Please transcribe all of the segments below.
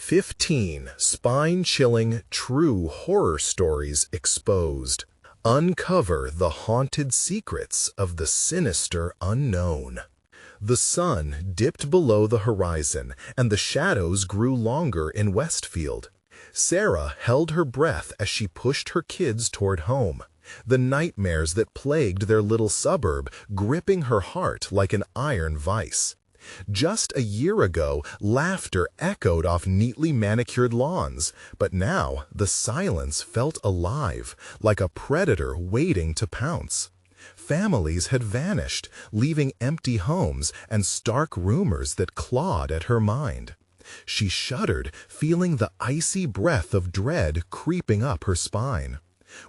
15 spine-chilling true horror stories exposed. Uncover the haunted secrets of the sinister unknown. The sun dipped below the horizon, and the shadows grew longer in Westfield. Sarah held her breath as she pushed her kids toward home, the nightmares that plagued their little suburb gripping her heart like an iron vice. Just a year ago, laughter echoed off neatly manicured lawns, but now the silence felt alive, like a predator waiting to pounce. Families had vanished, leaving empty homes and stark rumors that clawed at her mind. She shuddered, feeling the icy breath of dread creeping up her spine.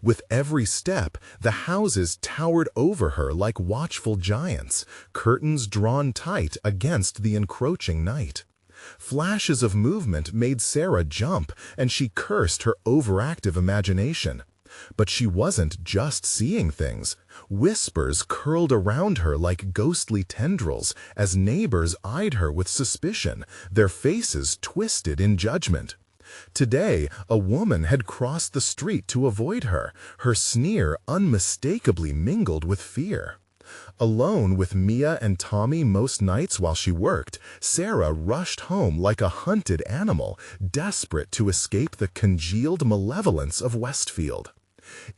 With every step, the houses towered over her like watchful giants, curtains drawn tight against the encroaching night. Flashes of movement made Sarah jump, and she cursed her overactive imagination. But she wasn't just seeing things. Whispers curled around her like ghostly tendrils as neighbors eyed her with suspicion, their faces twisted in judgment. Today, a woman had crossed the street to avoid her, her sneer unmistakably mingled with fear. Alone with Mia and Tommy most nights while she worked, Sarah rushed home like a hunted animal, desperate to escape the congealed malevolence of Westfield.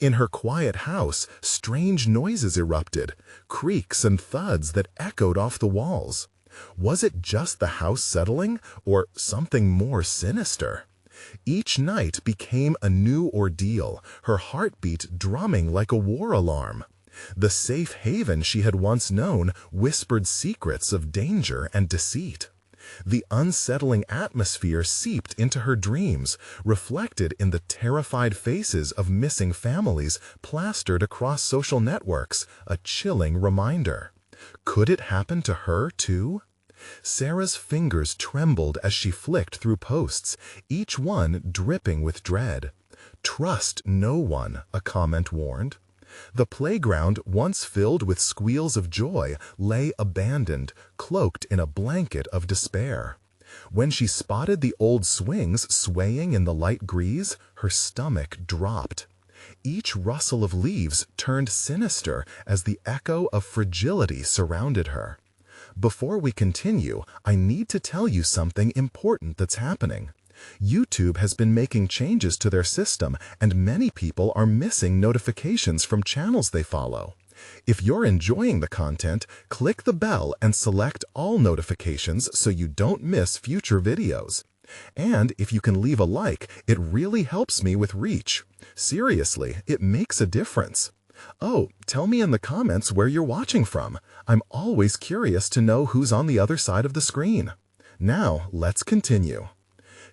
In her quiet house, strange noises erupted, creaks and thuds that echoed off the walls. Was it just the house settling, or something more sinister? Each night became a new ordeal, her heartbeat drumming like a war alarm. The safe haven she had once known whispered secrets of danger and deceit. The unsettling atmosphere seeped into her dreams, reflected in the terrified faces of missing families plastered across social networks, a chilling reminder. Could it happen to her, too? Sarah's fingers trembled as she flicked through posts, each one dripping with dread. "Trust no one," a comment warned. The playground, once filled with squeals of joy, lay abandoned, cloaked in a blanket of despair. When she spotted the old swings swaying in the light breeze, her stomach dropped. Each rustle of leaves turned sinister as the echo of fragility surrounded her. Before we continue, I need to tell you something important that's happening. YouTube has been making changes to their system, and many people are missing notifications from channels they follow. If you're enjoying the content, click the bell and select all notifications so you don't miss future videos. And if you can leave a like, it really helps me with reach. Seriously, it makes a difference. Oh, tell me in the comments where you're watching from. I'm always curious to know who's on the other side of the screen. Now, let's continue.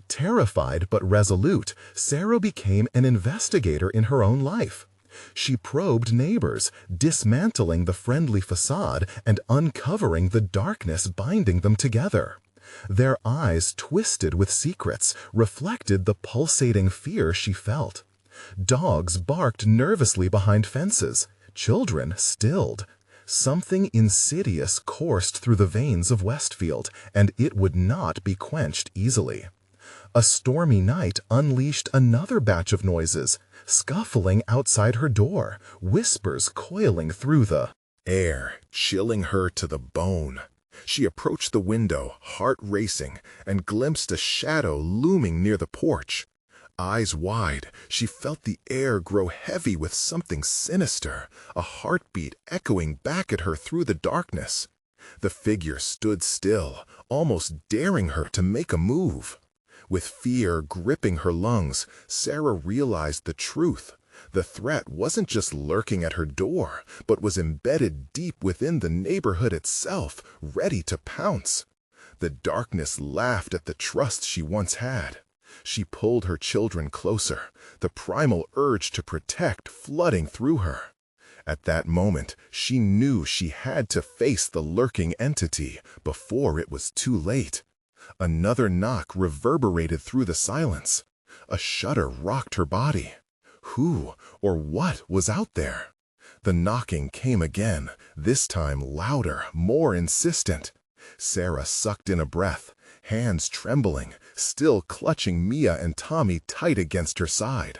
Terrified but resolute, Sarah became an investigator in her own life. She probed neighbors, dismantling the friendly facade and uncovering the darkness binding them together. Their eyes, twisted with secrets, reflected the pulsating fear she felt. Dogs barked nervously behind fences. Children stilled. Something insidious coursed through the veins of Westfield, and it would not be quenched easily. A stormy night unleashed another batch of noises, scuffling outside her door, whispers coiling through the air, chilling her to the bone. She approached the window, heart racing, and glimpsed a shadow looming near the porch. Eyes wide, she felt the air grow heavy with something sinister, a heartbeat echoing back at her through the darkness. The figure stood still, almost daring her to make a move. With fear gripping her lungs, Sarah realized the truth. The threat wasn't just lurking at her door, but was embedded deep within the neighborhood itself, ready to pounce. The darkness laughed at the trust she once had. She pulled her children closer, the primal urge to protect flooding through her. At that moment, she knew she had to face the lurking entity before it was too late. Another knock reverberated through the silence. A shudder rocked her body. Who or what was out there? The knocking came again, this time louder, more insistent. Sarah sucked in a breath, hands trembling, still clutching Mia and Tommy tight against her side.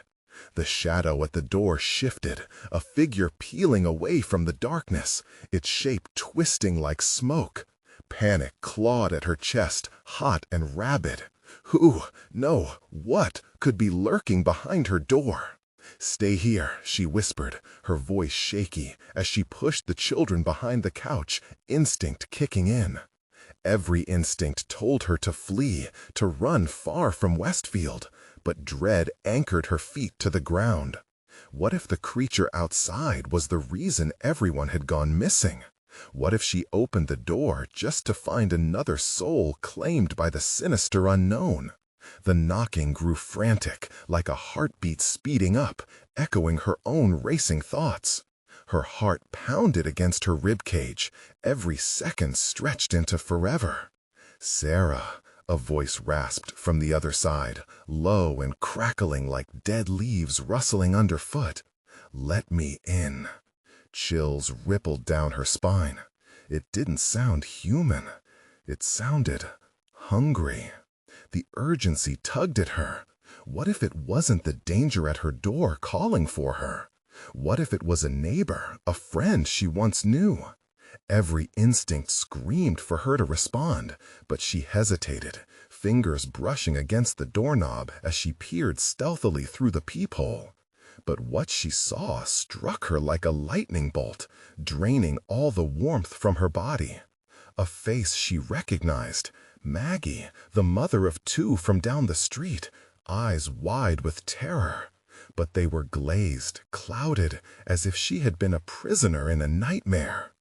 The shadow at the door shifted, a figure peeling away from the darkness, its shape twisting like smoke. Panic clawed at her chest, hot and rabid. Who, no, what, could be lurking behind her door? "Stay here," she whispered, her voice shaky, as she pushed the children behind the couch, instinct kicking in. Every instinct told her to flee, to run far from Westfield, but dread anchored her feet to the ground. What if the creature outside was the reason everyone had gone missing? What if she opened the door just to find another soul claimed by the sinister unknown? The knocking grew frantic, like a heartbeat speeding up, echoing her own racing thoughts. Her heart pounded against her ribcage, every second stretched into forever. "Sarah," a voice rasped from the other side, low and crackling like dead leaves rustling underfoot. "Let me in." Chills rippled down her spine. It didn't sound human. It sounded hungry. The urgency tugged at her. What if it wasn't the danger at her door calling for her? What if it was a neighbor, a friend she once knew? Every instinct screamed for her to respond, but she hesitated, fingers brushing against the doorknob as she peered stealthily through the peephole. But what she saw struck her like a lightning bolt, draining all the warmth from her body. A face she recognized, Maggie, the mother of two from down the street, eyes wide with terror. But they were glazed, clouded, as if she had been a prisoner in a nightmare.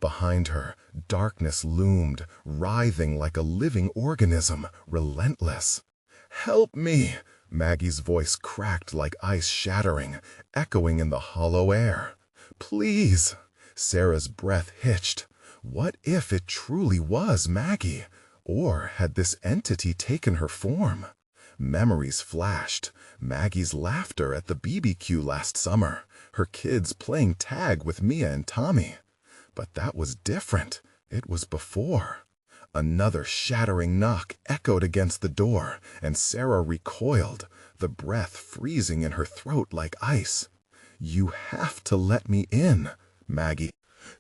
Behind her, darkness loomed, writhing like a living organism, relentless. "Help me!" Maggie's voice cracked like ice shattering, echoing in the hollow air. "Please!" Sarah's breath hitched. What if it truly was Maggie? Or had this entity taken her form? Memories flashed. Maggie's laughter at the BBQ last summer, her kids playing tag with Mia and Tommy. But that was different. It was before. Another shattering knock echoed against the door, and Sarah recoiled, the breath freezing in her throat like ice. "You have to let me in," Maggie.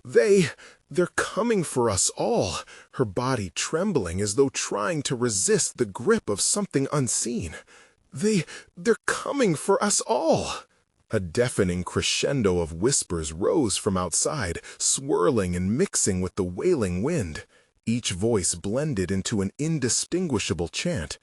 They're coming for us all," her body trembling as though trying to resist the grip of something unseen. They're coming for us all." A deafening crescendo of whispers rose from outside, swirling and mixing with the wailing wind. Each voice blended into an indistinguishable chant.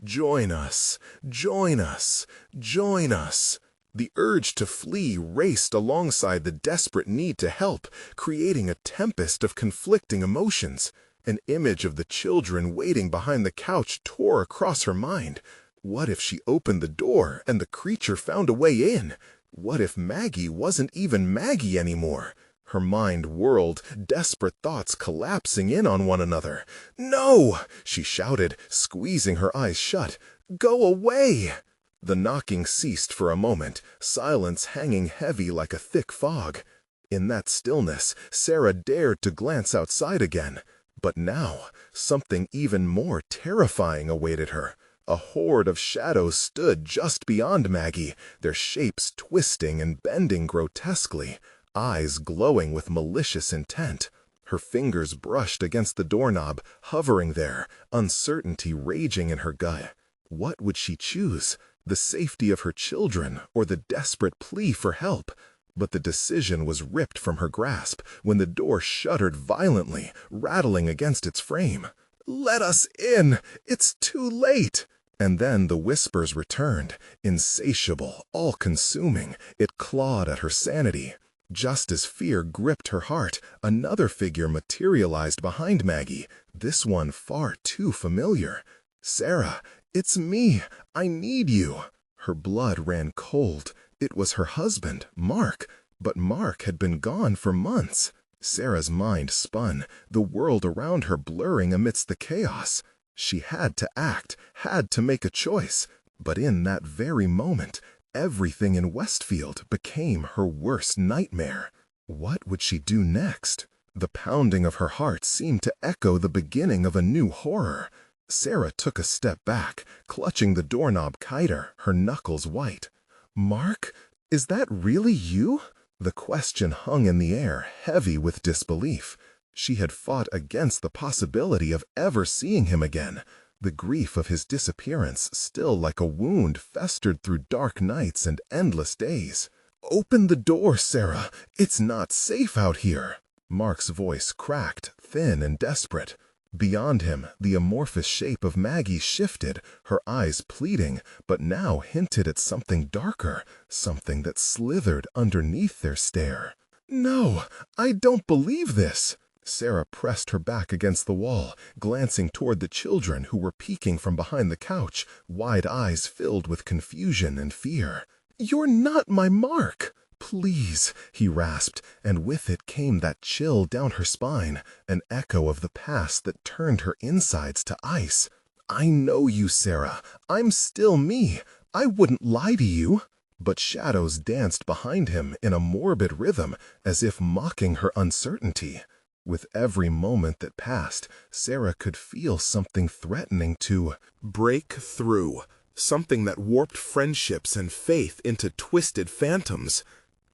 "Join us, join us, join us." The urge to flee raced alongside the desperate need to help, creating a tempest of conflicting emotions. An image of the children waiting behind the couch tore across her mind. What if she opened the door and the creature found a way in? What if Maggie wasn't even Maggie anymore? Her mind whirled, desperate thoughts collapsing in on one another. "No!" she shouted, squeezing her eyes shut. "Go away!" The knocking ceased for a moment, silence hanging heavy like a thick fog. In that stillness, Sarah dared to glance outside again. But now, something even more terrifying awaited her. A horde of shadows stood just beyond Maggie, their shapes twisting and bending grotesquely, eyes glowing with malicious intent. Her fingers brushed against the doorknob, hovering there, uncertainty raging in her gut. What would she choose? The safety of her children, or the desperate plea for help? But the decision was ripped from her grasp when the door shuddered violently, rattling against its frame. "Let us in! It's too late!" And then the whispers returned, insatiable, all-consuming. It clawed at her sanity. Just as fear gripped her heart, another figure materialized behind Maggie, this one far too familiar. "Sarah, it's me. I need you." Her blood ran cold. It was her husband, Mark, but Mark had been gone for months. Sarah's mind spun, the world around her blurring amidst the chaos. She had to act, had to make a choice. But in that very moment, everything in Westfield became her worst nightmare. What would she do next? The pounding of her heart seemed to echo the beginning of a new horror. Sarah took a step back, clutching the doorknob tighter, her knuckles white. "Mark, is that really you?" The question hung in the air, heavy with disbelief. She had fought against the possibility of ever seeing him again. The grief of his disappearance, still like a wound, festered through dark nights and endless days. "Open the door, Sarah. It's not safe out here." Mark's voice cracked, thin and desperate. Beyond him, the amorphous shape of Maggie shifted, her eyes pleading, but now hinted at something darker, something that slithered underneath their stare. "No, I don't believe this." Sarah pressed her back against the wall, glancing toward the children who were peeking from behind the couch, wide eyes filled with confusion and fear. "You're not my Mark." "Please," he rasped, and with it came that chill down her spine, an echo of the past that turned her insides to ice. "I know you, Sarah. I'm still me. I wouldn't lie to you." But shadows danced behind him in a morbid rhythm, as if mocking her uncertainty. With every moment that passed, Sarah could feel something threatening to break through, something that warped friendships and faith into twisted phantoms.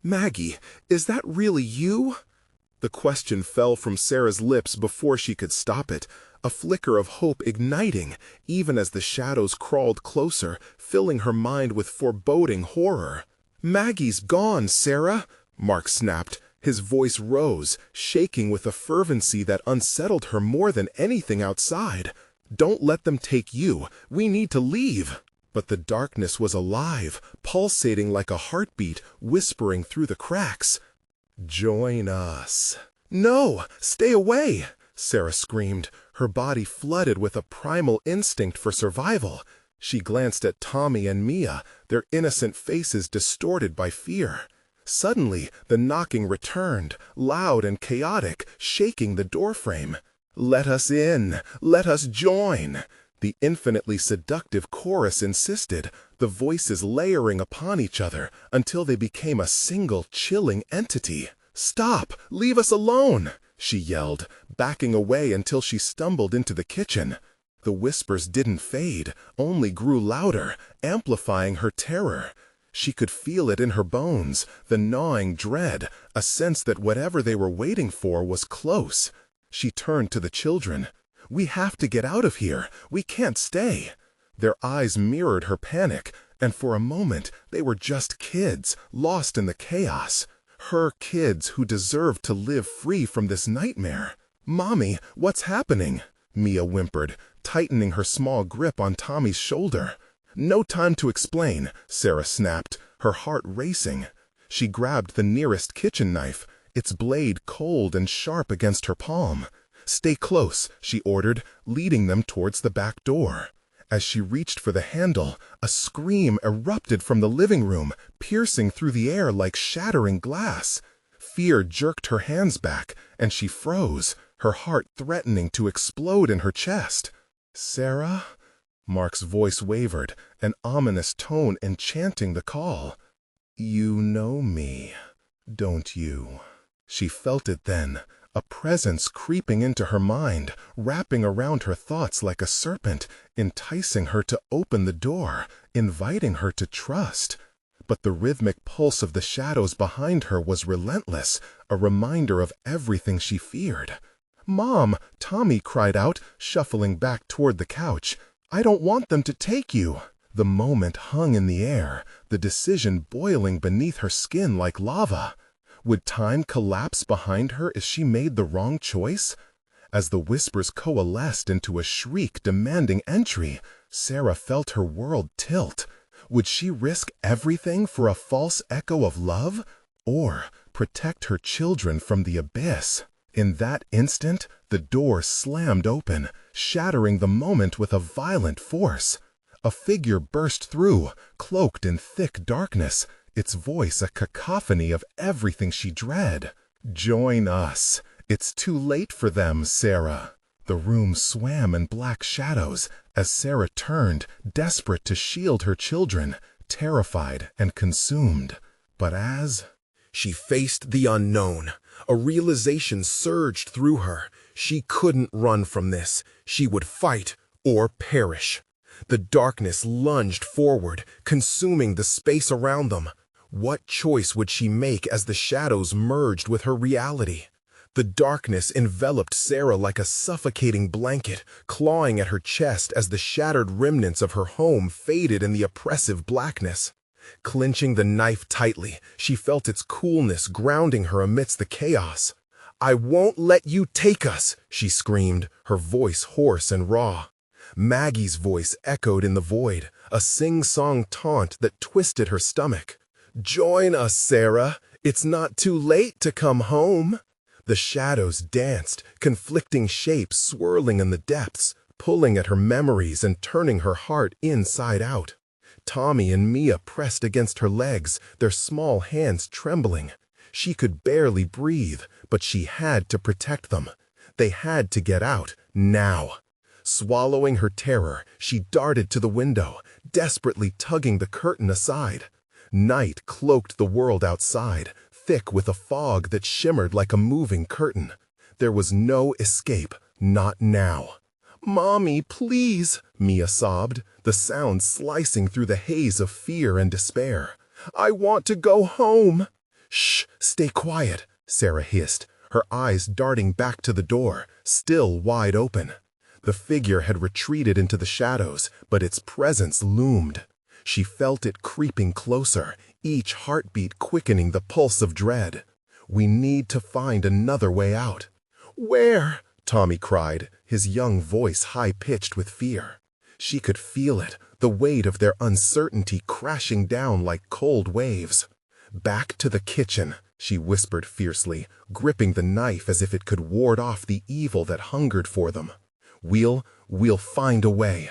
"Maggie, is that really you?" The question fell from Sarah's lips before she could stop it, a flicker of hope igniting, even as the shadows crawled closer, filling her mind with foreboding horror. "Maggie's gone, Sarah," Mark snapped. His voice rose, shaking with a fervency that unsettled her more than anything outside. "Don't let them take you. We need to leave." But the darkness was alive, pulsating like a heartbeat, whispering through the cracks. "Join us." "No, stay away!" Sarah screamed, her body flooded with a primal instinct for survival. She glanced at Tommy and Mia, their innocent faces distorted by fear. Suddenly, the knocking returned, loud and chaotic, shaking the doorframe. "Let us in! Let us join!" The infinitely seductive chorus insisted, the voices layering upon each other until they became a single chilling entity. "Stop! Leave us alone!" she yelled, backing away until she stumbled into the kitchen. The whispers didn't fade, only grew louder, amplifying her terror. She could feel it in her bones, the gnawing dread, a sense that whatever they were waiting for was close. She turned to the children. "We have to get out of here. We can't stay." Their eyes mirrored her panic, and for a moment they were just kids, lost in the chaos. Her kids who deserved to live free from this nightmare. "Mommy, what's happening?" Mia whimpered, tightening her small grip on Tommy's shoulder. "No time to explain," Sarah snapped, her heart racing. She grabbed the nearest kitchen knife, its blade cold and sharp against her palm. "Stay close," she ordered, leading them towards the back door. As she reached for the handle, a scream erupted from the living room, piercing through the air like shattering glass. Fear jerked her hands back, and she froze, her heart threatening to explode in her chest. "Sarah?" Mark's voice wavered, an ominous tone enchanting the call. "You know me, don't you?" She felt it then, a presence creeping into her mind, wrapping around her thoughts like a serpent, enticing her to open the door, inviting her to trust. But the rhythmic pulse of the shadows behind her was relentless, a reminder of everything she feared. "Mom!" Tommy cried out, shuffling back toward the couch. "I don't want them to take you." The moment hung in the air, the decision boiling beneath her skin like lava. Would time collapse behind her if she made the wrong choice? As the whispers coalesced into a shriek demanding entry, Sarah felt her world tilt. Would she risk everything for a false echo of love? Or protect her children from the abyss? In that instant, the door slammed open, shattering the moment with a violent force. A figure burst through, cloaked in thick darkness, its voice a cacophony of everything she dread. "Join us. It's too late for them, Sarah." The room swam in black shadows as Sarah turned, desperate to shield her children, terrified and consumed. But as she faced the unknown, a realization surged through her. She couldn't run from this. She would fight or perish. The darkness lunged forward, consuming the space around them. What choice would she make as the shadows merged with her reality? The darkness enveloped Sarah like a suffocating blanket, clawing at her chest as the shattered remnants of her home faded in the oppressive blackness. Clenching the knife tightly, she felt its coolness grounding her amidst the chaos. "I won't let you take us," she screamed, her voice hoarse and raw. Maggie's voice echoed in the void, a sing-song taunt that twisted her stomach. "Join us, Sarah. It's not too late to come home." The shadows danced, conflicting shapes swirling in the depths, pulling at her memories and turning her heart inside out. Tommy and Mia pressed against her legs, their small hands trembling. She could barely breathe, but she had to protect them. They had to get out, now. Swallowing her terror, she darted to the window, desperately tugging the curtain aside. Night cloaked the world outside, thick with a fog that shimmered like a moving curtain. There was no escape, not now. "Mommy, please," Mia sobbed, the sound slicing through the haze of fear and despair. "I want to go home." "Shh, stay quiet," Sarah hissed, her eyes darting back to the door, still wide open. The figure had retreated into the shadows, but its presence loomed. She felt it creeping closer, each heartbeat quickening the pulse of dread. "We need to find another way out." "Where?" Tommy cried, his young voice high-pitched with fear. She could feel it, the weight of their uncertainty crashing down like cold waves. "Back to the kitchen," she whispered fiercely, gripping the knife as if it could ward off the evil that hungered for them. We'll find a way."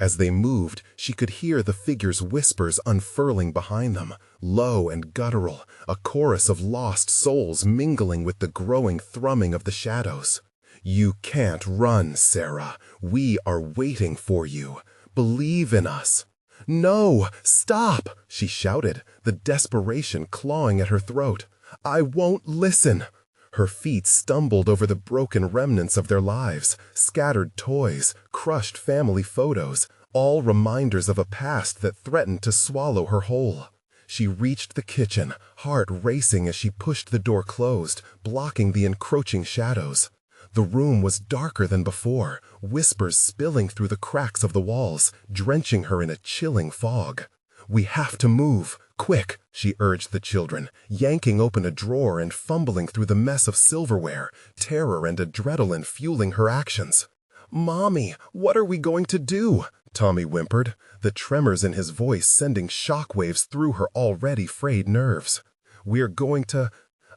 As they moved, she could hear the figure's whispers unfurling behind them, low and guttural, a chorus of lost souls mingling with the growing thrumming of the shadows. "You can't run, Sarah. We are waiting for you. Believe in us." "No, stop!" she shouted, the desperation clawing at her throat. "I won't listen." Her feet stumbled over the broken remnants of their lives, scattered toys, crushed family photos, all reminders of a past that threatened to swallow her whole. She reached the kitchen, heart racing as she pushed the door closed, blocking the encroaching shadows. The room was darker than before, whispers spilling through the cracks of the walls, drenching her in a chilling fog. "We have to move. Quick," she urged the children, yanking open a drawer and fumbling through the mess of silverware, terror and adrenaline fueling her actions. "Mommy, what are we going to do?" Tommy whimpered, the tremors in his voice sending shockwaves through her already frayed nerves. "We're going to—"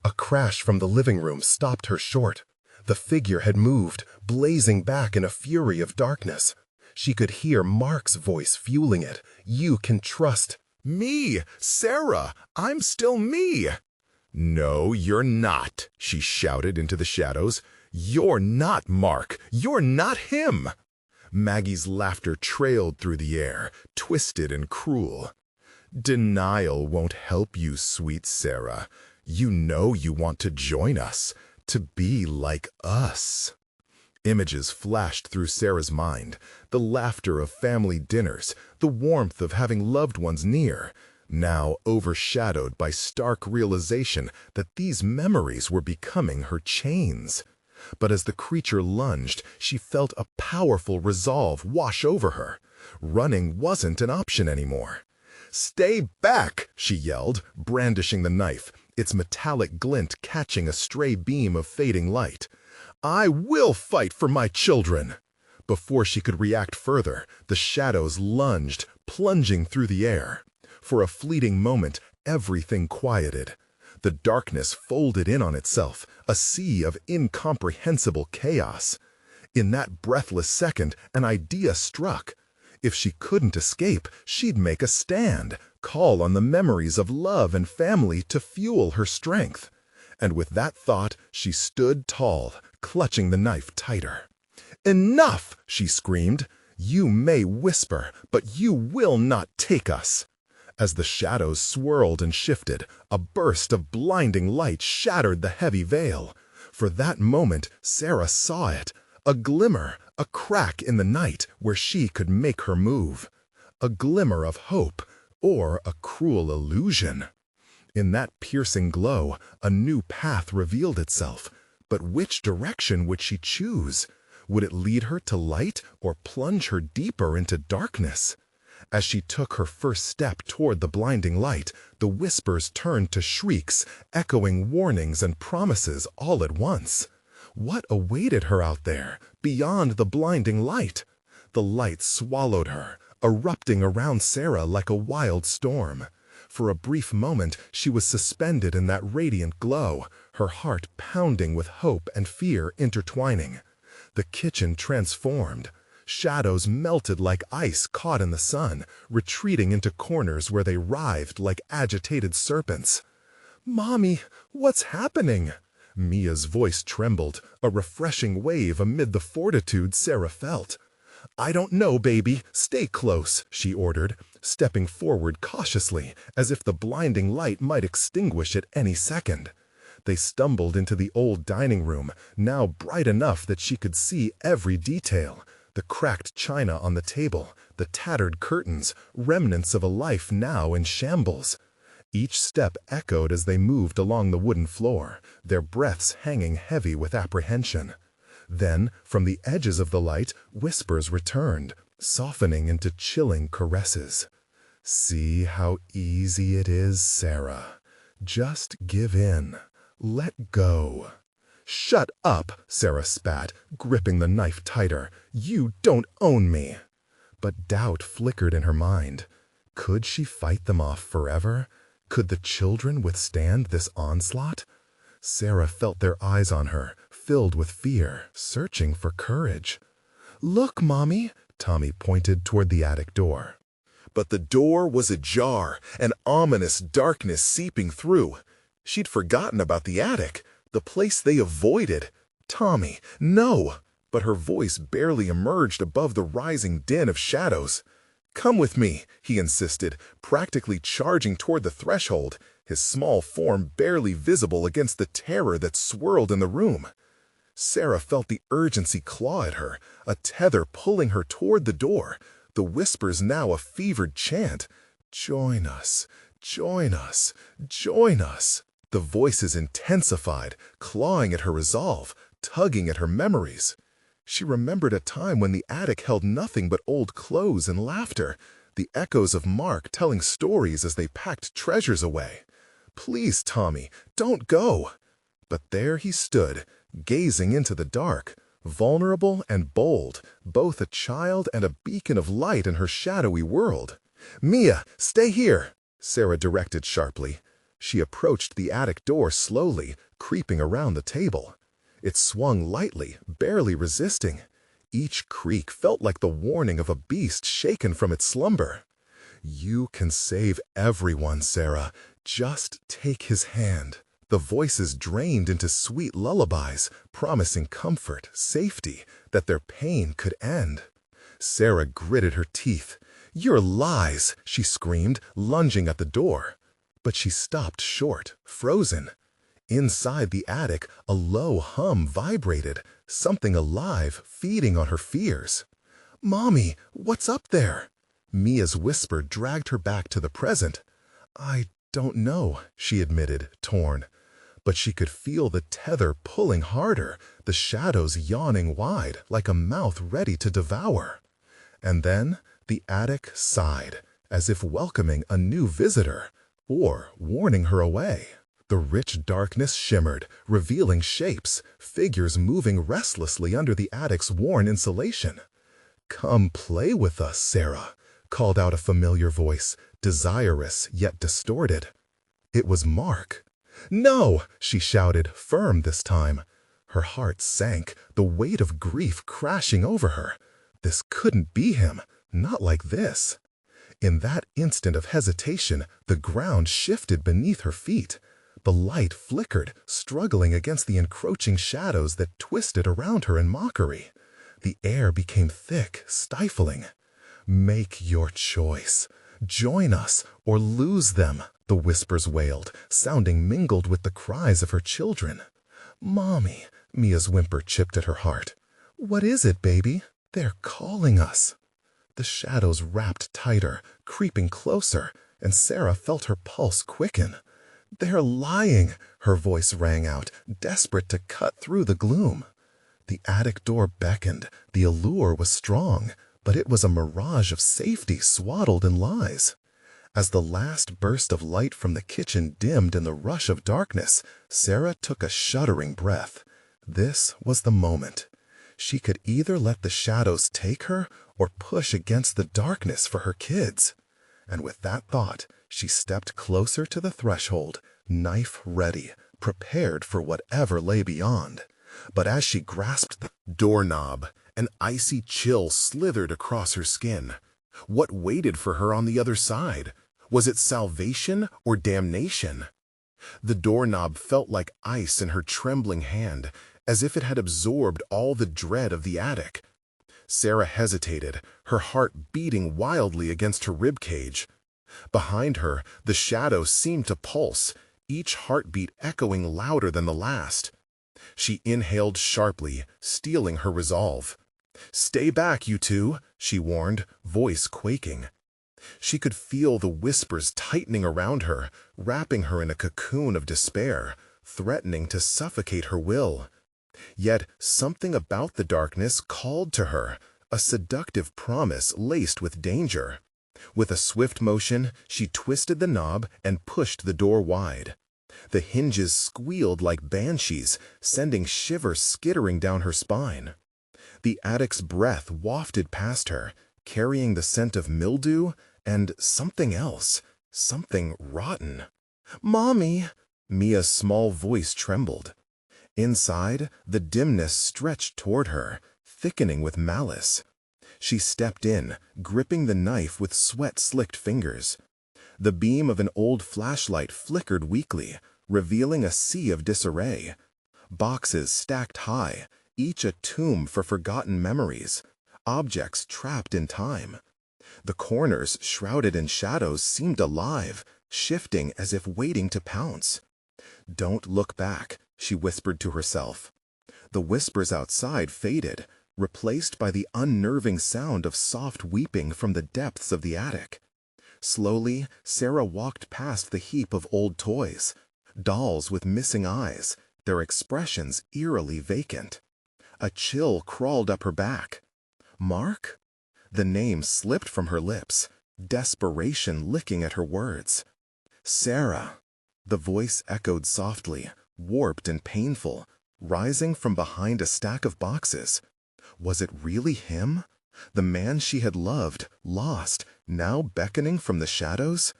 A crash from the living room stopped her short. The figure had moved, blazing back in a fury of darkness. She could hear Mark's voice fueling it. "You can trust—" "Me, Sarah, I'm still me." "No, you're not," she shouted into the shadows. "You're not Mark. You're not him." Maggie's laughter trailed through the air, twisted and cruel. "Denial won't help you, sweet Sarah. You know you want to join us, to be like us." Images flashed through Sarah's mind, the laughter of family dinners, the warmth of having loved ones near, now overshadowed by stark realization that these memories were becoming her chains. But as the creature lunged, she felt a powerful resolve wash over her. Running wasn't an option anymore. "Stay back!" she yelled, brandishing the knife, its metallic glint catching a stray beam of fading light. "I will fight for my children!" Before she could react further, the shadows lunged, plunging through the air. For a fleeting moment, everything quieted. The darkness folded in on itself, a sea of incomprehensible chaos. In that breathless second, an idea struck. If she couldn't escape, she'd make a stand, call on the memories of love and family to fuel her strength. And with that thought, she stood tall, clutching the knife tighter. "Enough!" she screamed. "You may whisper, but you will not take us." As the shadows swirled and shifted, a burst of blinding light shattered the heavy veil. For that moment, Sarah saw it. A glimmer, A crack in the night where she could make her move. A glimmer of hope, or a cruel illusion. In that piercing glow, a new path revealed itself. But which direction would she choose? Would it lead her to light or plunge her deeper into darkness? As she took her first step toward the blinding light, the whispers turned to shrieks, echoing warnings and promises all at once. What awaited her out there, beyond the blinding light? The light swallowed her, erupting around Sarah like a wild storm. For a brief moment, she was suspended in that radiant glow, her heart pounding with hope and fear intertwining. The kitchen transformed. Shadows melted like ice caught in the sun, retreating into corners where they writhed like agitated serpents. "Mommy, what's happening?" Mia's voice trembled, a refreshing wave amid the fortitude Sarah felt. "I don't know, baby. Stay close," she ordered, stepping forward cautiously, as if the blinding light might extinguish at any second. They stumbled into the old dining room, now bright enough that she could see every detail. The cracked china on the table, the tattered curtains, remnants of a life now in shambles. Each step echoed as they moved along the wooden floor, their breaths hanging heavy with apprehension. Then, from the edges of the light, whispers returned, softening into chilling caresses. "See how easy it is, Sarah. Just give in. Let go." "Shut up," Sarah spat, gripping the knife tighter. "You don't own me." But doubt flickered in her mind. Could she fight them off forever? Could the children withstand this onslaught? Sarah felt their eyes on her, filled with fear, searching for courage. "Look, Mommy," Tommy pointed toward the attic door. But the door was ajar, an ominous darkness seeping through. She'd forgotten about the attic, the place they avoided. "Tommy, no!" But her voice barely emerged above the rising din of shadows. "Come with me," he insisted, practically charging toward the threshold, his small form barely visible against the terror that swirled in the room. Sarah felt the urgency claw at her, a tether pulling her toward the door, the whispers now a fevered chant. "Join us, join us, join us." The voices intensified, clawing at her resolve, tugging at her memories. She remembered a time when the attic held nothing but old clothes and laughter, the echoes of Mark telling stories as they packed treasures away. "Please, Tommy, don't go." But there he stood, gazing into the dark, vulnerable and bold, both a child and a beacon of light in her shadowy world. "Mia, stay here," Sarah directed sharply. She approached the attic door slowly, creeping around the table. It swung lightly, barely resisting. Each creak felt like the warning of a beast shaken from its slumber. "You can save everyone, Sarah. Just take his hand." The voices drained into sweet lullabies, promising comfort, safety, that their pain could end. Sarah gritted her teeth. "You're lies," she screamed, lunging at the door. But she stopped short, frozen. Inside the attic, a low hum vibrated, something alive feeding on her fears. "Mommy, what's up there?" Mia's whisper dragged her back to the present. "I don't know," she admitted, torn. But she could feel the tether pulling harder, the shadows yawning wide, like a mouth ready to devour. And then the attic sighed, as if welcoming a new visitor, or warning her away. The rich darkness shimmered, revealing shapes, figures moving restlessly under the attic's worn insulation. "Come play with us, Sarah," called out a familiar voice, desirous yet distorted. It was Mark. "No!" she shouted, firm this time. Her heart sank, the weight of grief crashing over her. This couldn't be him, not like this. In that instant of hesitation, the ground shifted beneath her feet. The light flickered, struggling against the encroaching shadows that twisted around her in mockery. The air became thick, stifling. "Make your choice. Join us or lose them," the whispers wailed, sounding mingled with the cries of her children. "Mommy," Mia's whimper chipped at her heart. What is it, baby? They're calling us. The shadows wrapped tighter, creeping closer, and Sarah felt her pulse quicken. They're lying, her voice rang out, desperate to cut through the gloom. The attic door beckoned. The allure was strong, but it was a mirage of safety swaddled in lies. As the last burst of light from the kitchen dimmed in the rush of darkness, Sarah took a shuddering breath. This was the moment. She could either let the shadows take her or push against the darkness for her kids. And with that thought, she stepped closer to the threshold, knife ready, prepared for whatever lay beyond. But as she grasped the doorknob, an icy chill slithered across her skin. What waited for her on the other side? Was it salvation or damnation? The doorknob felt like ice in her trembling hand, as if it had absorbed all the dread of the attic. Sarah hesitated, her heart beating wildly against her ribcage. Behind her, the shadows seemed to pulse, each heartbeat echoing louder than the last. She inhaled sharply, steeling her resolve. "Stay back, you two," she warned, voice quaking. She could feel the whispers tightening around her, wrapping her in a cocoon of despair, threatening to suffocate her will. Yet something about the darkness called to her, a seductive promise laced with danger. With a swift motion, she twisted the knob and pushed the door wide. The hinges squealed like banshees, sending shivers skittering down her spine. The attic's breath wafted past her, carrying the scent of mildew and something else, something rotten. "Mommy!" Mia's small voice trembled. Inside, the dimness stretched toward her, thickening with malice. She stepped in, gripping the knife with sweat-slicked fingers. The beam of an old flashlight flickered weakly, revealing a sea of disarray. Boxes stacked high, each a tomb for forgotten memories, objects trapped in time. The corners, shrouded in shadows, seemed alive, shifting as if waiting to pounce. "Don't look back," she whispered to herself. The whispers outside faded, replaced by the unnerving sound of soft weeping from the depths of the attic. Slowly, Sarah walked past the heap of old toys, dolls with missing eyes, their expressions eerily vacant. A chill crawled up her back. "Mark?" The name slipped from her lips, desperation licking at her words. "Sarah." The voice echoed softly, warped and painful, rising from behind a stack of boxes. Was it really him? The man she had loved, lost, now beckoning from the shadows?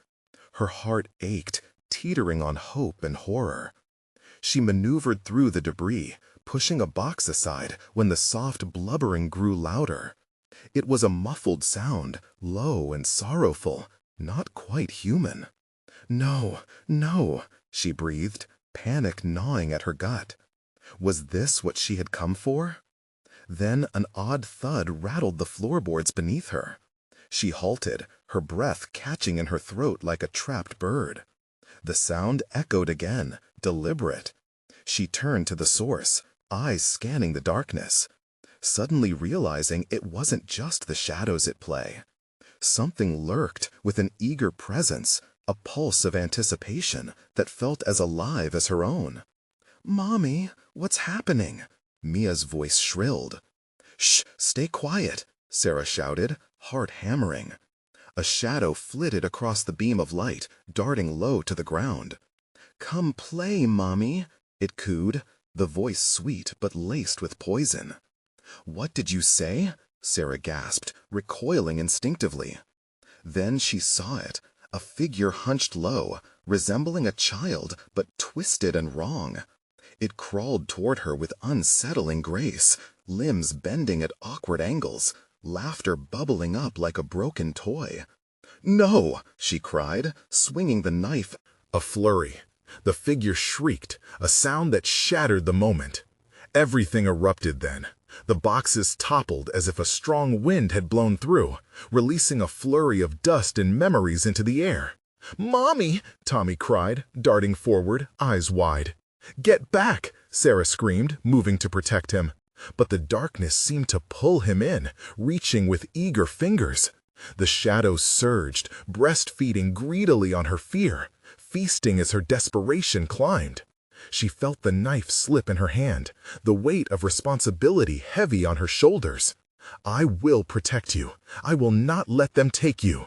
Her heart ached, teetering on hope and horror. She maneuvered through the debris, pushing a box aside when the soft blubbering grew louder. It was a muffled sound, low and sorrowful, not quite human. "No, no," she breathed, panic gnawing at her gut. Was this what she had come for? Then an odd thud rattled the floorboards beneath her. She halted, her breath catching in her throat like a trapped bird. The sound echoed again, deliberate. She turned to the source, eyes scanning the darkness, suddenly realizing it wasn't just the shadows at play. Something lurked with an eager presence, a pulse of anticipation that felt as alive as her own. "Mommy, what's happening?" Mia's voice shrilled. "Shh, stay quiet," Sarah shouted, heart hammering. A shadow flitted across the beam of light, darting low to the ground. "Come play, Mommy," it cooed, the voice sweet but laced with poison. "What did you say?" Sarah gasped, recoiling instinctively. Then she saw it, a figure hunched low, resembling a child but twisted and wrong. It crawled toward her with unsettling grace, limbs bending at awkward angles, laughter bubbling up like a broken toy. "No!" she cried, swinging the knife. A flurry. The figure shrieked, a sound that shattered the moment. Everything erupted then. The boxes toppled as if a strong wind had blown through, releasing a flurry of dust and memories into the air. "Mommy!" Tommy cried, darting forward, eyes wide. "Get back!" Sarah screamed, moving to protect him. But the darkness seemed to pull him in, reaching with eager fingers. The shadows surged, breastfeeding greedily on her fear, feasting as her desperation climbed. She felt the knife slip in her hand, the weight of responsibility heavy on her shoulders. "I will protect you. I will not let them take you."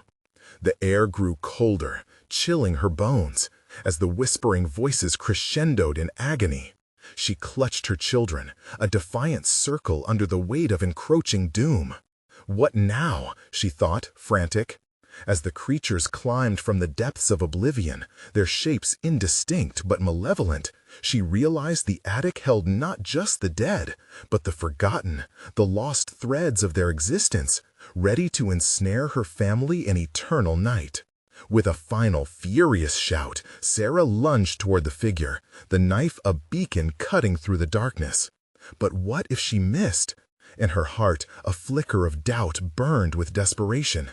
The air grew colder, chilling her bones, as the whispering voices crescendoed in agony. She clutched her children, a defiant circle under the weight of encroaching doom. What now? She thought, frantic. As the creatures climbed from the depths of oblivion, their shapes indistinct but malevolent, she realized the attic held not just the dead, but the forgotten, the lost threads of their existence, ready to ensnare her family in eternal night. With a final furious shout, Sarah lunged toward the figure, the knife a beacon cutting through the darkness. But what if she missed? In her heart, a flicker of doubt burned with desperation.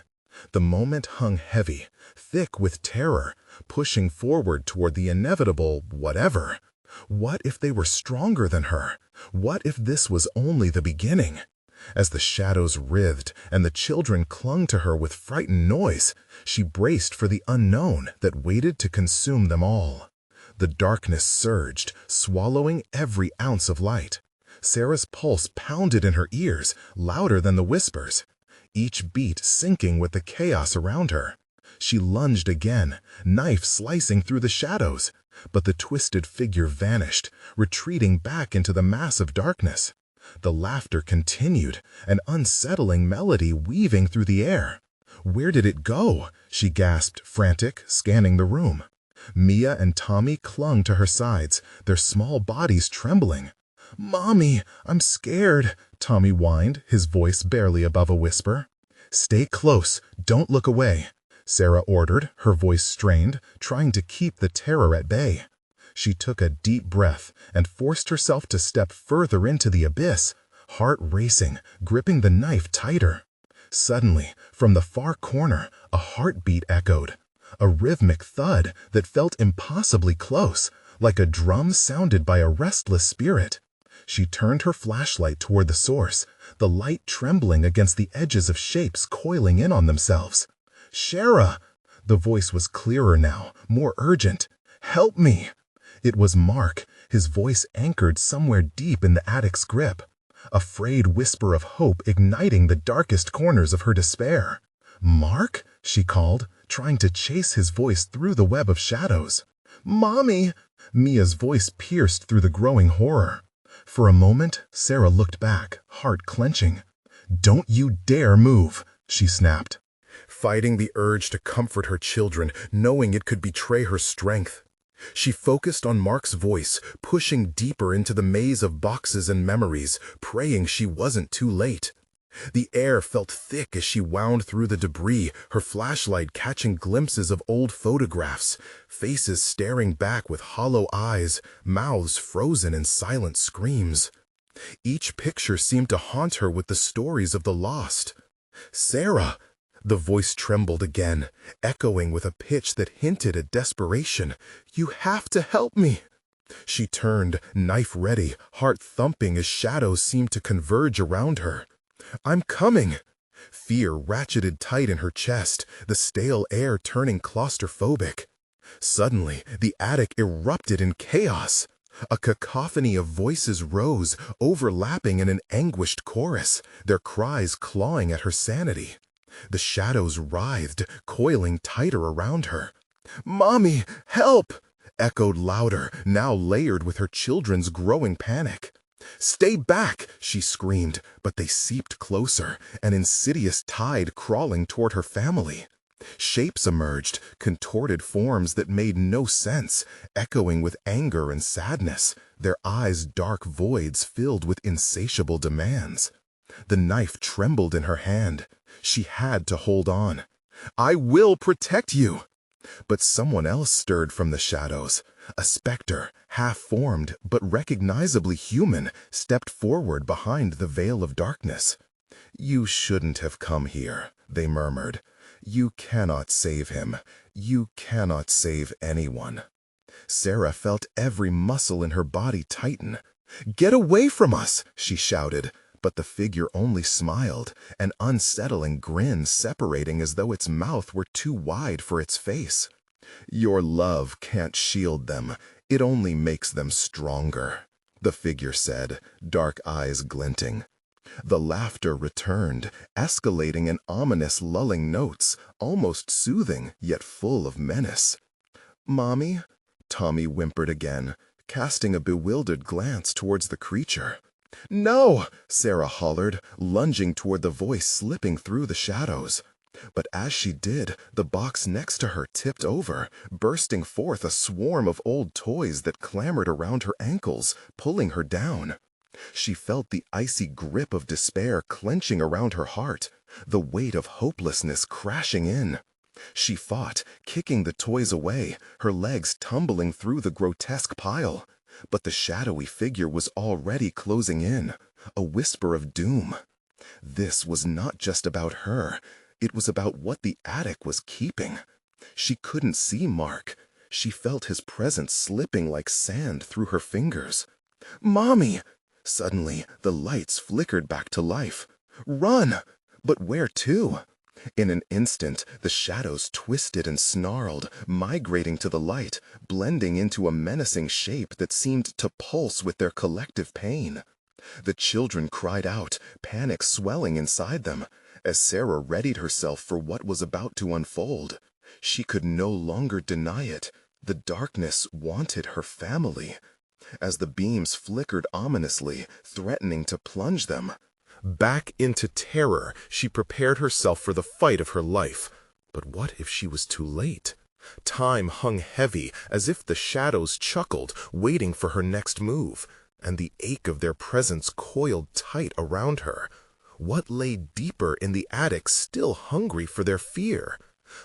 The moment hung heavy, thick with terror, pushing forward toward the inevitable whatever. What if they were stronger than her? What if this was only the beginning? As the shadows writhed and the children clung to her with frightened noise, she braced for the unknown that waited to consume them all. The darkness surged, swallowing every ounce of light. Sarah's pulse pounded in her ears, louder than the whispers, each beat sinking with the chaos around her. She lunged again, knife slicing through the shadows, but the twisted figure vanished, retreating back into the mass of darkness. The laughter continued, an unsettling melody weaving through the air. Where did it go? She gasped, frantic, scanning the room. Mia and Tommy clung to her sides, their small bodies trembling. "Mommy, I'm scared," Tommy whined, his voice barely above a whisper. "Stay close, don't look away," Sarah ordered, her voice strained, trying to keep the terror at bay. She took a deep breath and forced herself to step further into the abyss, heart racing, gripping the knife tighter. Suddenly, from the far corner, a heartbeat echoed, a rhythmic thud that felt impossibly close, like a drum sounded by a restless spirit. She turned her flashlight toward the source, the light trembling against the edges of shapes coiling in on themselves. "Shara!" The voice was clearer now, more urgent. "Help me!" It was Mark, his voice anchored somewhere deep in the attic's grip, a frayed whisper of hope igniting the darkest corners of her despair. "Mark?" she called, trying to chase his voice through the web of shadows. "Mommy!" Mia's voice pierced through the growing horror. For a moment, Sarah looked back, heart clenching. "Don't you dare move," she snapped, fighting the urge to comfort her children, knowing it could betray her strength. She focused on Mark's voice, pushing deeper into the maze of boxes and memories, praying she wasn't too late. The air felt thick as she wound through the debris, her flashlight catching glimpses of old photographs, faces staring back with hollow eyes, mouths frozen in silent screams. Each picture seemed to haunt her with the stories of the lost. "Sarah!" The voice trembled again, echoing with a pitch that hinted at desperation. "You have to help me!" She turned, knife ready, heart thumping as shadows seemed to converge around her. "I'm coming!" Fear ratcheted tight in her chest, the stale air turning claustrophobic. Suddenly, the attic erupted in chaos. A cacophony of voices rose, overlapping in an anguished chorus, their cries clawing at her sanity. The shadows writhed, coiling tighter around her. "Mommy, help!" echoed louder, now layered with her children's growing panic. "Stay back!" she screamed, but they seeped closer, an insidious tide crawling toward her family. Shapes emerged, contorted forms that made no sense, echoing with anger and sadness, their eyes dark voids filled with insatiable demands. The knife trembled in her hand. She had to hold on. "I will protect you!" But someone else stirred from the shadows. A specter, half-formed but recognizably human, stepped forward behind the veil of darkness. "You shouldn't have come here," they murmured. "You cannot save him. You cannot save anyone." Sarah felt every muscle in her body tighten. "Get away from us!" she shouted, but the figure only smiled, an unsettling grin separating as though its mouth were too wide for its face. "Your love can't shield them, it only makes them stronger," the figure said, dark eyes glinting. The laughter returned, escalating in ominous lulling notes, almost soothing yet full of menace. "Mommy?" Tommy whimpered again, casting a bewildered glance towards the creature. "No!" Sarah hollered, lunging toward the voice slipping through the shadows. But as she did, the box next to her tipped over, bursting forth a swarm of old toys that clamored around her ankles, pulling her down. She felt the icy grip of despair clenching around her heart, the weight of hopelessness crashing in. She fought, kicking the toys away, her legs tumbling through the grotesque pile. But the shadowy figure was already closing in, a whisper of doom. This was not just about her. It was about what the attic was keeping. She couldn't see Mark. She felt his presence slipping like sand through her fingers. "Mommy!" Suddenly, the lights flickered back to life. "Run!" But where to? In an instant, the shadows twisted and snarled, migrating to the light, blending into a menacing shape that seemed to pulse with their collective pain. The children cried out, panic swelling inside them, as Sarah readied herself for what was about to unfold. She could no longer deny it. The darkness wanted her family. As the beams flickered ominously, threatening to plunge them. Back into terror, she prepared herself for the fight of her life. But what if she was too late? Time hung heavy, as if the shadows chuckled, waiting for her next move, and the ache of their presence coiled tight around her. What lay deeper in the attic, still hungry for their fear?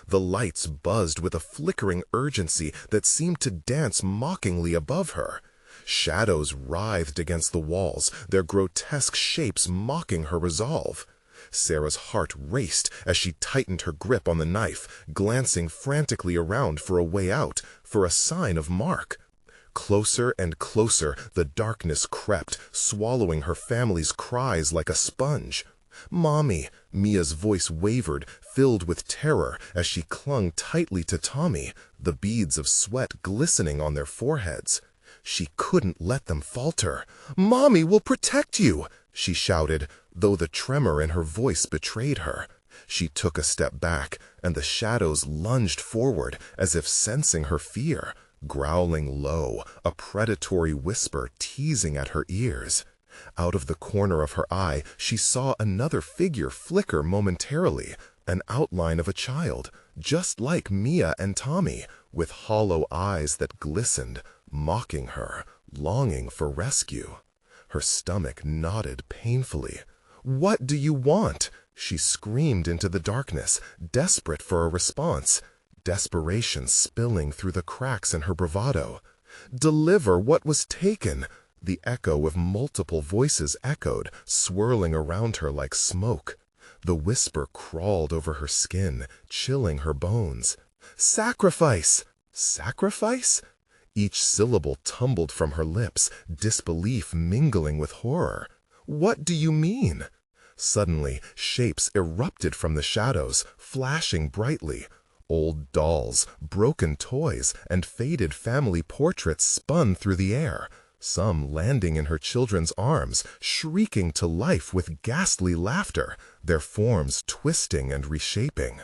The lights buzzed with a flickering urgency that seemed to dance mockingly above her. Shadows writhed against the walls, their grotesque shapes mocking her resolve. Sarah's heart raced as she tightened her grip on the knife, glancing frantically around for a way out, for a sign of Mark. Closer and closer, the darkness crept, swallowing her family's cries like a sponge. "Mommy!" Mia's voice wavered, filled with terror as she clung tightly to Tommy, the beads of sweat glistening on their foreheads. She couldn't let them falter. "Mommy will protect you!" she shouted, though the tremor in her voice betrayed her. She took a step back, and the shadows lunged forward as if sensing her fear, growling low, a predatory whisper teasing at her ears. Out of the corner of her eye, she saw another figure flicker momentarily, an outline of a child, just like Mia and Tommy, with hollow eyes that glistened, mocking her, longing for rescue. Her stomach knotted painfully. "What do you want?" she screamed into the darkness, desperate for a response, desperation spilling through the cracks in her bravado. "Deliver what was taken!" The echo of multiple voices echoed, swirling around her like smoke. The whisper crawled over her skin, chilling her bones. "Sacrifice! Sacrifice?" Each syllable tumbled from her lips, disbelief mingling with horror. "What do you mean?" Suddenly, shapes erupted from the shadows, flashing brightly. Old dolls, broken toys, and faded family portraits spun through the air, some landing in her children's arms, shrieking to life with ghastly laughter, their forms twisting and reshaping.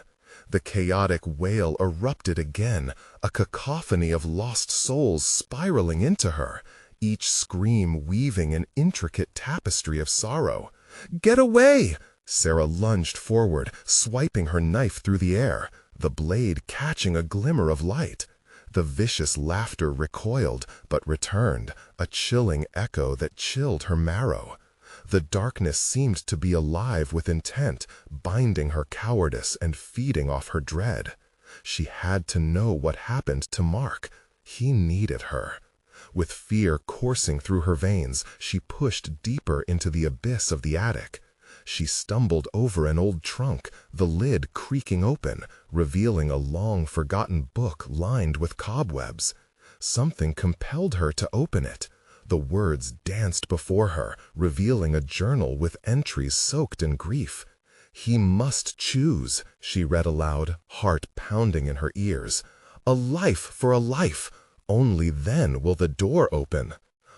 The chaotic wail erupted again, a cacophony of lost souls spiraling into her, each scream weaving an intricate tapestry of sorrow. "Get away!" Sarah lunged forward, swiping her knife through the air, the blade catching a glimmer of light. The vicious laughter recoiled, but returned, a chilling echo that chilled her marrow. The darkness seemed to be alive with intent, binding her cowardice and feeding off her dread. She had to know what happened to Mark. He needed her. With fear coursing through her veins, she pushed deeper into the abyss of the attic. She stumbled over an old trunk, the lid creaking open, revealing a long-forgotten book lined with cobwebs. Something compelled her to open it. The words danced before her, revealing a journal with entries soaked in grief. "He must choose," she read aloud, heart pounding in her ears. "A life for a life. Only then will the door open."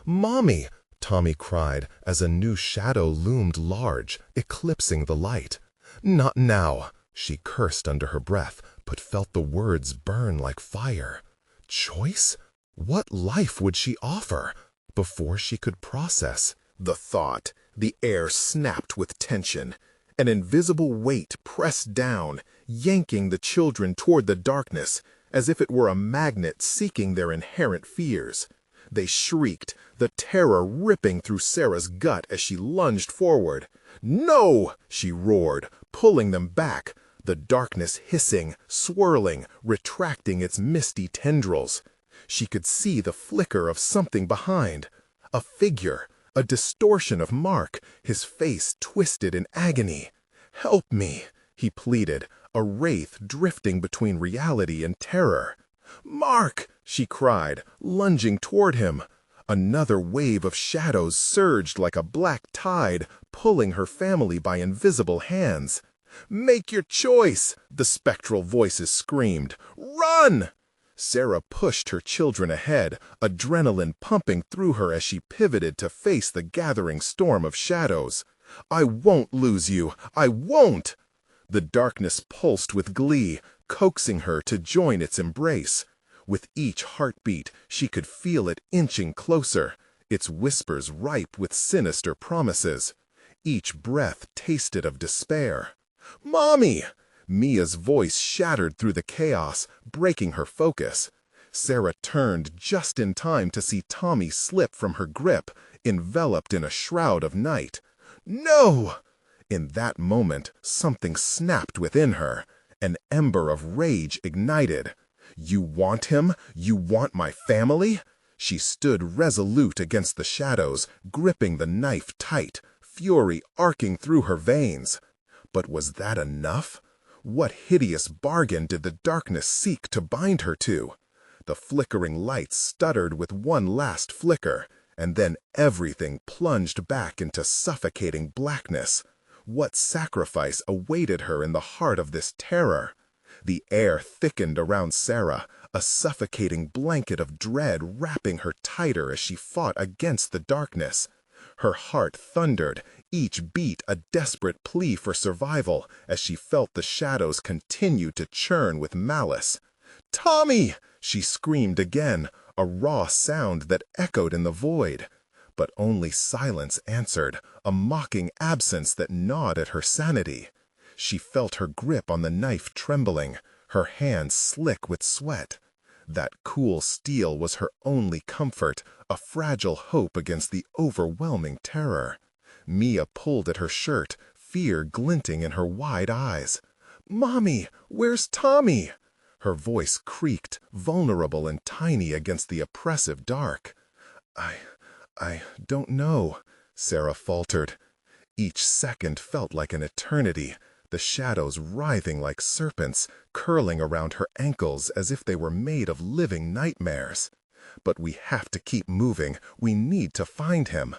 "Mommy!" Tommy cried as a new shadow loomed large, eclipsing the light. "Not now," she cursed under her breath, but felt the words burn like fire. Choice? What life would she offer? Before she could process the thought, the air snapped with tension. An invisible weight pressed down, yanking the children toward the darkness, as if it were a magnet seeking their inherent fears. They shrieked, the terror ripping through Sarah's gut as she lunged forward. "No!" she roared, pulling them back, the darkness hissing, swirling, retracting its misty tendrils. She could see the flicker of something behind. A figure, a distortion of Mark, his face twisted in agony. "Help me," he pleaded, a wraith drifting between reality and terror. "Mark!" she cried, lunging toward him. Another wave of shadows surged like a black tide, pulling her family by invisible hands. "Make your choice!" the spectral voices screamed. "Run!" Sarah pushed her children ahead, adrenaline pumping through her as she pivoted to face the gathering storm of shadows. "I won't lose you! I won't!" The darkness pulsed with glee, coaxing her to join its embrace. With each heartbeat, she could feel it inching closer, its whispers ripe with sinister promises. Each breath tasted of despair. "Mommy!" Mia's voice shattered through the chaos, breaking her focus. Sarah turned just in time to see Tommy slip from her grip, enveloped in a shroud of night. "No!" In that moment, something snapped within her. An ember of rage ignited. "You want him? You want my family?" She stood resolute against the shadows, gripping the knife tight, fury arcing through her veins. But was that enough? What hideous bargain did the darkness seek to bind her to? The flickering lights stuttered with one last flicker, and then everything plunged back into suffocating blackness. What sacrifice awaited her in the heart of this terror? The air thickened around Sarah, a suffocating blanket of dread wrapping her tighter as she fought against the darkness. Her heart thundered, each beat a desperate plea for survival, as she felt the shadows continue to churn with malice. "Tommy!" she screamed again, a raw sound that echoed in the void. But only silence answered, a mocking absence that gnawed at her sanity. She felt her grip on the knife trembling, her hands slick with sweat. That cool steel was her only comfort, a fragile hope against the overwhelming terror. Mia pulled at her shirt, fear glinting in her wide eyes. "Mommy, where's Tommy?" Her voice creaked, vulnerable and tiny against the oppressive dark. I don't know," Sarah faltered. Each second felt like an eternity, the shadows writhing like serpents, curling around her ankles as if they were made of living nightmares. "But we have to keep moving. We need to find him."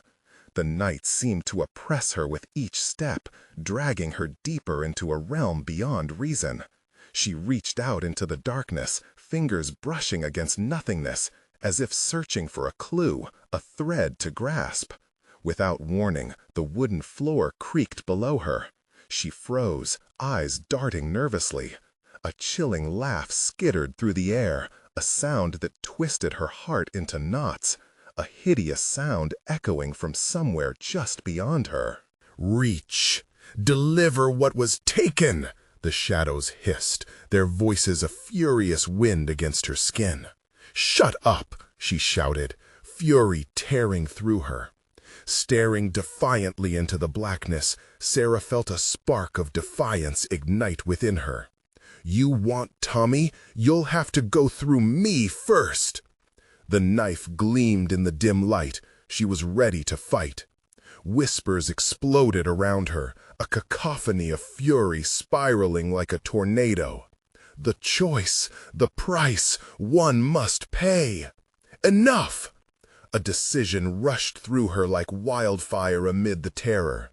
The night seemed to oppress her with each step, dragging her deeper into a realm beyond reason. She reached out into the darkness, fingers brushing against nothingness, as if searching for a clue, a thread to grasp. Without warning, the wooden floor creaked below her. She froze, eyes darting nervously. A chilling laugh skittered through the air, a sound that twisted her heart into knots, a hideous sound echoing from somewhere just beyond her. "Reach! Deliver what was taken!" the shadows hissed, their voices a furious wind against her skin. "Shut up!" she shouted, fury tearing through her. Staring defiantly into the blackness, Sarah felt a spark of defiance ignite within her. "You want Tommy? You'll have to go through me first!" The knife gleamed in the dim light. She was ready to fight. Whispers exploded around her, a cacophony of fury spiraling like a tornado. The choice, the price, one must pay. Enough! A decision rushed through her like wildfire amid the terror.